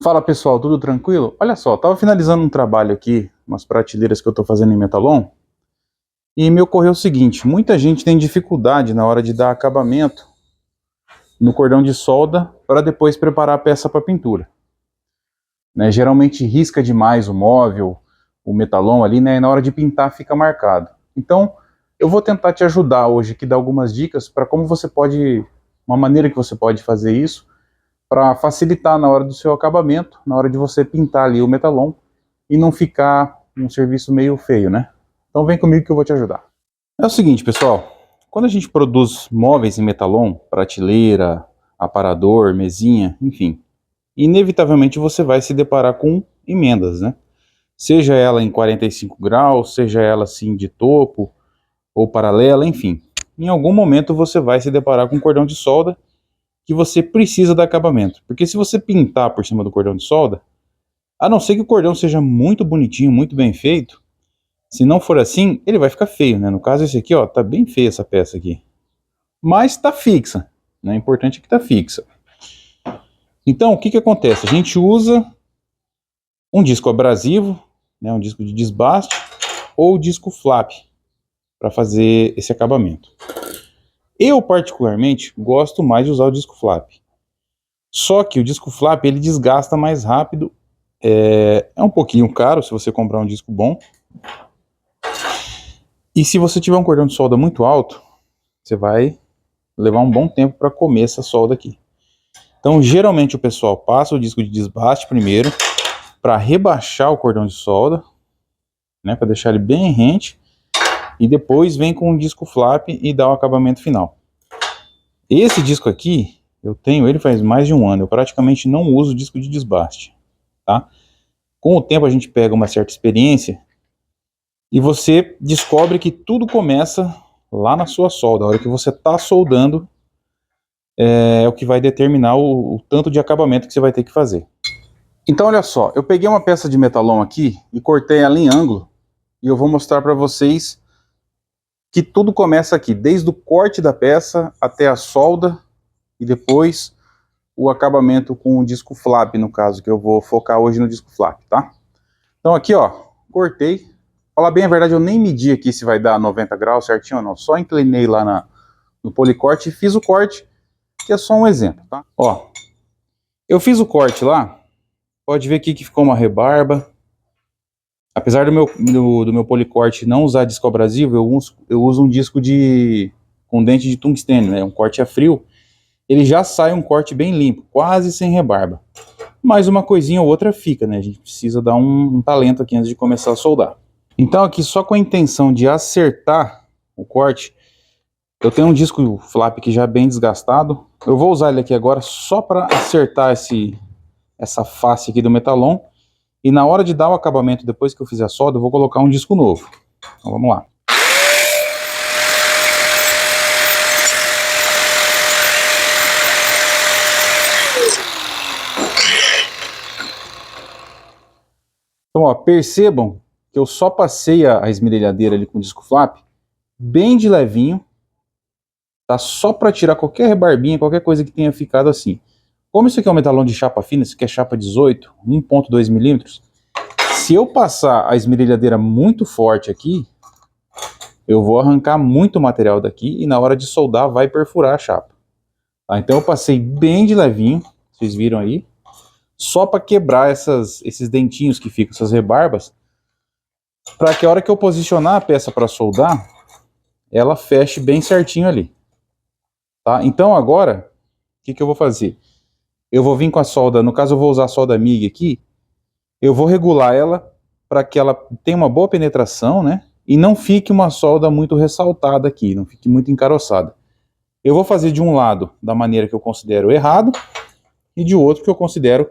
Fala pessoal, tudo tranquilo? Olha só, tava finalizando um trabalho aqui, umas prateleiras que eu tô fazendo em Metalon, e me ocorreu o seguinte: muita gente tem dificuldade na hora de dar acabamento no cordão de solda para depois preparar a peça para pintura, né? Geralmente risca demais o móvel, o Metalon ali, né? E na hora de pintar fica marcado. Então, eu vou tentar te ajudar hoje aqui, dar algumas dicas para como você pode, uma maneira que você pode fazer isso para facilitar na hora do seu acabamento, na hora de você pintar ali o Metalon e não ficar um serviço meio feio, né? Então vem comigo que eu vou te ajudar. É o seguinte, pessoal, quando a gente produz móveis em Metalon, prateleira, aparador, mesinha, enfim, inevitavelmente você vai se deparar com emendas, né? Seja ela em 45 graus, seja ela assim de topo ou paralela, enfim. Em algum momento você vai se deparar com um cordão de solda que você precisa dar acabamento. Porque se você pintar por cima do cordão de solda, a não ser que o cordão seja muito bonitinho, muito bem feito, se não for assim, ele vai ficar feio, né? No caso esse aqui, ó, tá bem feia essa peça aqui. Mas tá fixa, né? O importante é que tá fixa. Então, o que que acontece? A gente usa um disco abrasivo, né, um disco de desbaste, ou disco flap, para fazer esse acabamento. Eu, particularmente, gosto mais de usar o disco flap. Só que o disco flap, ele desgasta mais rápido, é um pouquinho caro se você comprar um disco bom. E se você tiver um cordão de solda muito alto, você vai levar um bom tempo para comer essa solda aqui. Então, geralmente o pessoal passa o disco de desbaste primeiro, para rebaixar o cordão de solda, né, para deixar ele bem rente, e depois vem com o disco flap e dá o acabamento final. Esse disco aqui, eu tenho ele faz mais de um ano, eu praticamente não uso disco de desbaste, tá? Com o tempo a gente pega uma certa experiência e você descobre que tudo começa lá na sua solda. A hora que você está soldando é o que vai determinar o tanto de acabamento que você vai ter que fazer. Então olha só, eu peguei uma peça de Metalon aqui e cortei ela em ângulo e eu vou mostrar para vocês que tudo começa aqui, desde o corte da peça até a solda e depois o acabamento com o disco flap, no caso, que eu vou focar hoje no disco flap, tá? Então aqui, ó, cortei. Falar bem a verdade, eu nem medi aqui se vai dar 90 graus certinho ou não. Só inclinei lá no policorte e fiz o corte, que é só um exemplo, tá? Ó, eu fiz o corte lá, pode ver aqui que ficou uma rebarba. Apesar do meu policorte não usar disco abrasivo, eu uso um disco com dente de tungstênio, né? Um corte a frio. Ele já sai um corte bem limpo, quase sem rebarba. Mas uma coisinha ou outra fica, né? A gente precisa dar um talento aqui antes de começar a soldar. Então aqui, só com a intenção de acertar o corte, eu tenho um disco flap que já bem desgastado. Eu vou usar ele aqui agora só para acertar essa face aqui do Metalon. E na hora de dar o acabamento, depois que eu fizer a solda, eu vou colocar um disco novo. Então vamos lá. Então, ó, percebam que eu só passei a esmerilhadeira ali com o disco flap bem de levinho, tá? Só para tirar qualquer rebarbinha, qualquer coisa que tenha ficado assim. Como isso aqui é um Metalon de chapa fina, isso aqui é chapa 18, 1.2 milímetros, se eu passar a esmerilhadeira muito forte aqui, eu vou arrancar muito material daqui e na hora de soldar vai perfurar a chapa. Tá? Então eu passei bem de levinho, vocês viram aí, só para quebrar esses dentinhos que ficam, essas rebarbas, para que a hora que eu posicionar a peça para soldar, ela feche bem certinho ali. Tá? Então agora, o que eu vou fazer? Eu vou vir com a solda, no caso eu vou usar a solda MIG aqui, eu vou regular ela para que ela tenha uma boa penetração, né? E não fique uma solda muito ressaltada aqui, não fique muito encaroçada. Eu vou fazer de um lado da maneira que eu considero errado e de outro que eu considero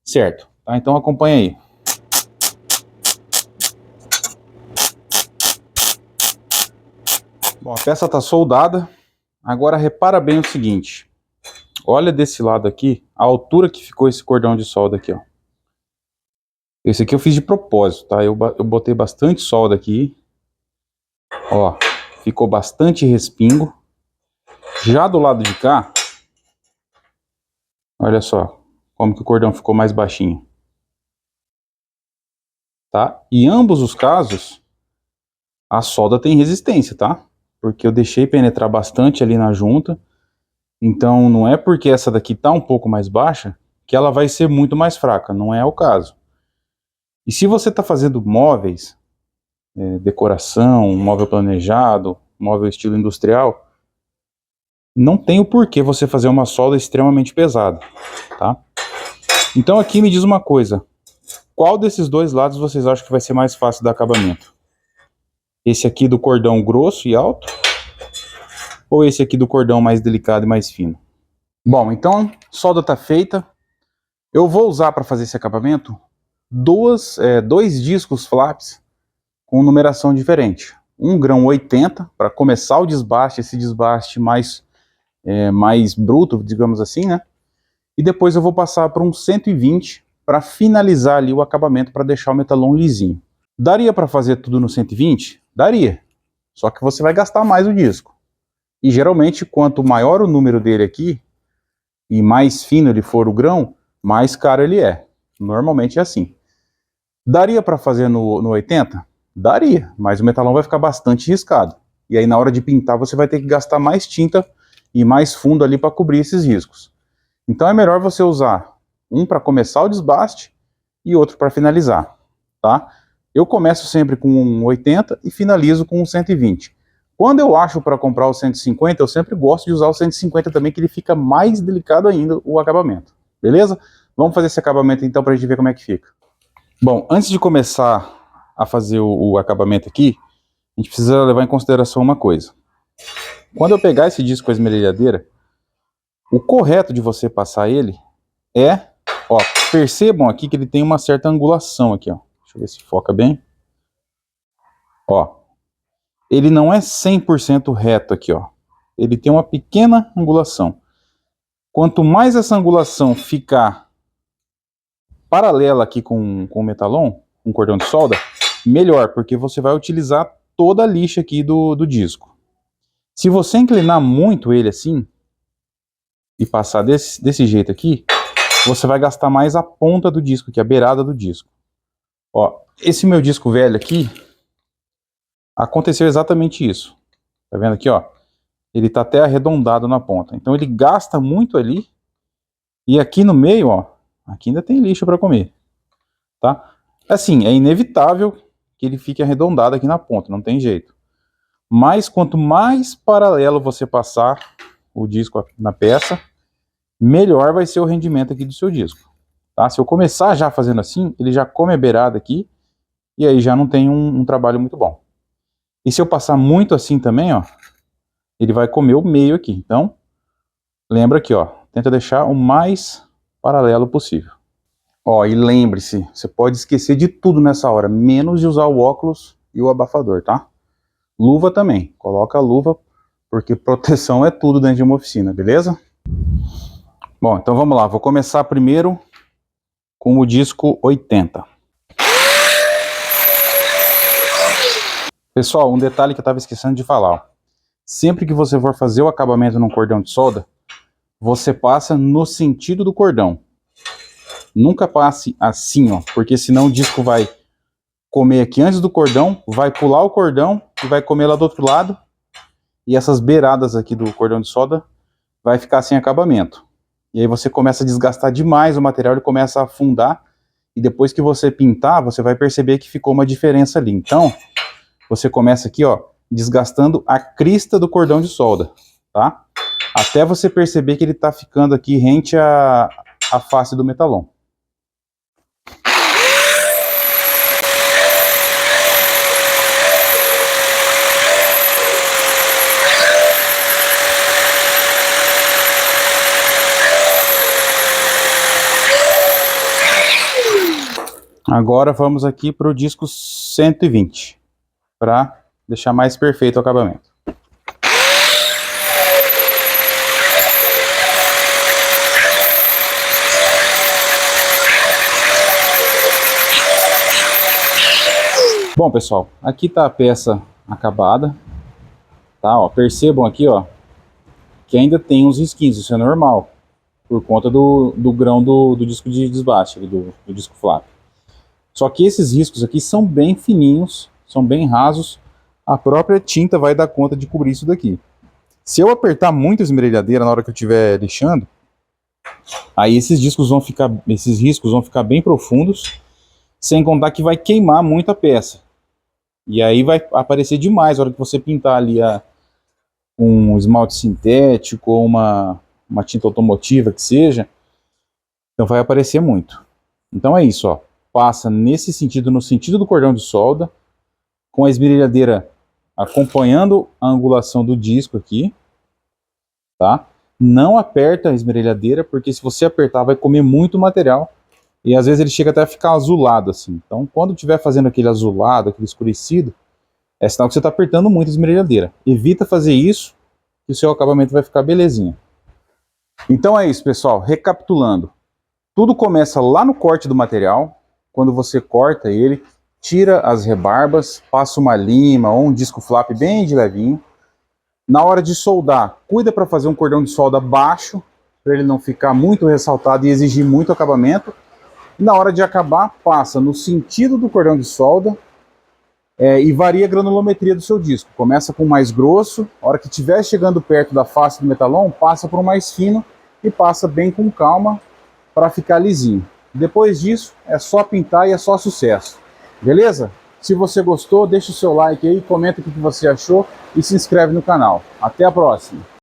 certo. Tá? Então acompanha aí. Bom, a peça está soldada. Agora repara bem o seguinte. Olha desse lado aqui, a altura que ficou esse cordão de solda aqui, ó. Esse aqui eu fiz de propósito, tá? Eu botei bastante solda aqui. Ó, ficou bastante respingo. Já do lado de cá, olha só como que o cordão ficou mais baixinho. Tá? E em ambos os casos, a solda tem resistência, tá? Porque eu deixei penetrar bastante ali na junta. Então não é porque essa daqui tá um pouco mais baixa que ela vai ser muito mais fraca, não é o caso. E se você está fazendo móveis, decoração, móvel planejado, móvel estilo industrial, não tem o porquê você fazer uma solda extremamente pesada, tá? Então aqui me diz uma coisa, qual desses dois lados vocês acham que vai ser mais fácil de acabamento? Esse aqui do cordão grosso e alto? Ou esse aqui do cordão mais delicado e mais fino? Bom, então solda está feita. Eu vou usar para fazer esse acabamento dois discos flaps com numeração diferente. Um grão 80 para começar o desbaste, esse desbaste mais bruto, digamos assim, né? E depois eu vou passar para um 120 para finalizar ali o acabamento, para deixar o metalon lisinho. Daria para fazer tudo no 120? Daria. Só que você vai gastar mais o disco. E geralmente, quanto maior o número dele aqui, e mais fino ele for o grão, mais caro ele é. Normalmente é assim. Daria para fazer no 80? Daria, mas o metalon vai ficar bastante riscado. E aí na hora de pintar você vai ter que gastar mais tinta e mais fundo ali para cobrir esses riscos. Então é melhor você usar um para começar o desbaste e outro para finalizar, tá? Eu começo sempre com um 80 e finalizo com um 120. Quando eu acho para comprar o 150, eu sempre gosto de usar o 150 também, que ele fica mais delicado ainda o acabamento. Beleza? Vamos fazer esse acabamento então para a gente ver como é que fica. Bom, antes de começar a fazer o acabamento aqui, a gente precisa levar em consideração uma coisa. Quando eu pegar esse disco com a esmerilhadeira, o correto de você passar ele é, ó, percebam aqui que ele tem uma certa angulação aqui, ó. Deixa eu ver se foca bem. Ó, ele não é 100% reto aqui, ó. Ele tem uma pequena angulação. Quanto mais essa angulação ficar paralela aqui com o metalon, com o cordão de solda, melhor, porque você vai utilizar toda a lixa aqui do disco. Se você inclinar muito ele assim, e passar desse jeito aqui, você vai gastar mais a ponta do disco, que é a beirada do disco. Ó, esse meu disco velho aqui, aconteceu exatamente isso. Tá vendo aqui, ó? Ele tá até arredondado na ponta. Então ele gasta muito ali. E aqui no meio, ó, aqui ainda tem lixa para comer, tá? Assim, é inevitável que ele fique arredondado aqui na ponta, não tem jeito. Mas quanto mais paralelo você passar o disco na peça, melhor vai ser o rendimento aqui do seu disco, tá? Se eu começar já fazendo assim, ele já come a beirada aqui, e aí já não tem um trabalho muito bom. E se eu passar muito assim também, ó, ele vai comer o meio aqui. Então, lembra aqui, ó, tenta deixar o mais paralelo possível. Ó, e lembre-se, você pode esquecer de tudo nessa hora, menos de usar o óculos e o abafador, tá? Luva também, coloca a luva, porque proteção é tudo dentro de uma oficina, beleza? Bom, então vamos lá, vou começar primeiro com o disco 80. Pessoal, um detalhe que eu estava esquecendo de falar, ó. Sempre que você for fazer o acabamento num cordão de solda, você passa no sentido do cordão. Nunca passe assim, ó, porque senão o disco vai comer aqui antes do cordão, vai pular o cordão e vai comer lá do outro lado. E essas beiradas aqui do cordão de solda vai ficar sem acabamento. E aí você começa a desgastar demais o material, ele começa a afundar. E depois que você pintar, você vai perceber que ficou uma diferença ali. Então, você começa aqui, ó, desgastando a crista do cordão de solda, tá? Até você perceber que ele tá ficando aqui rente à face do metalon. Agora vamos aqui para o disco 120, para deixar mais perfeito o acabamento. Bom, pessoal, aqui está a peça acabada, tá? Ó, percebam aqui, ó, que ainda tem uns risquinhos, isso é normal, por conta do grão do disco de desbaste, do disco flap. Só que esses riscos aqui são bem fininhos, são bem rasos, a própria tinta vai dar conta de cobrir isso daqui. Se eu apertar muito a esmerilhadeira na hora que eu estiver lixando, aí esses riscos vão ficar bem profundos, sem contar que vai queimar muito a peça. E aí vai aparecer demais na hora que você pintar ali um esmalte sintético ou uma tinta automotiva que seja, então vai aparecer muito. Então é isso, ó. Passa nesse sentido, no sentido do cordão de solda, com a esmerilhadeira acompanhando a angulação do disco aqui, tá? Não aperta a esmerilhadeira, porque se você apertar vai comer muito material, e às vezes ele chega até a ficar azulado assim. Então quando estiver fazendo aquele azulado, aquele escurecido, é sinal que você está apertando muito a esmerilhadeira. Evita fazer isso, que o seu acabamento vai ficar belezinha. Então é isso, pessoal. Recapitulando. Tudo começa lá no corte do material. Quando você corta ele, tira as rebarbas, passa uma lima ou um disco flap bem de levinho. Na hora de soldar, cuida para fazer um cordão de solda baixo, para ele não ficar muito ressaltado e exigir muito acabamento. E na hora de acabar, passa no sentido do cordão de solda e varia a granulometria do seu disco. Começa com o mais grosso, a hora que estiver chegando perto da face do metalon, passa para o mais fino e passa bem com calma para ficar lisinho. Depois disso, é só pintar e é só sucesso. Beleza? Se você gostou, deixa o seu like aí, comenta o que você achou e se inscreve no canal. Até a próxima!